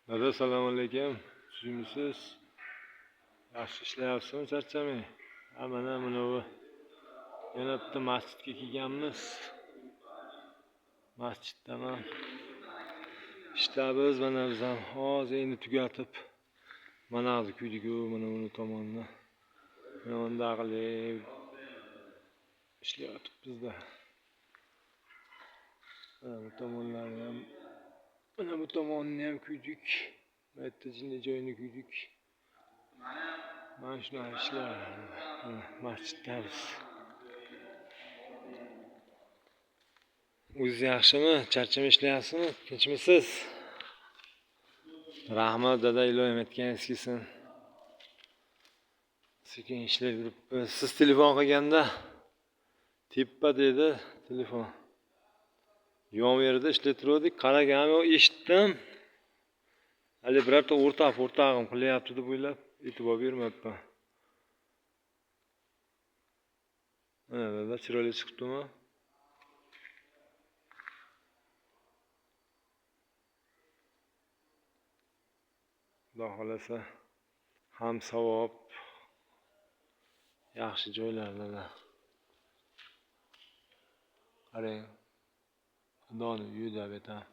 Dada assalomu alaykum. Sizmisiz? Yaxshi ishlayapsizmi, charchamay? Mana bunavi yana bitta masjidga kelganmiz. Masjiddaman. Ishlarimiz mana biz ham hozir endi tugatib, mana hozir kuydiku, mana buni tomonni. Mana bunda qilib ishlayapti bizda. Mana bu tomonlarni ham, mana bu tomonni ham kuydik. Bu yerda jinni joyini kuydik. Mana shunaqa ishlar. Masjiddamiz. O'zingiz yaxshimi? Charchamay ishlayapsizmi? Tinchmisiz? Rahmat dada, iloyim aytganingiz kelsin. Sekin ishlayib yuribmiz. Siz telefon qilganda teppa dedi telefon. Yon yerda ishlab turdik, qaragan, eshitdim. Hali birorta o'rtog'im qilyapti deb o'ylab e'tibor bermabman. Mana dada chiroyli chiqibdimi? Xudo xolasa ham savob, yaxshi joylarda. Qarang, xudoni uyida betam.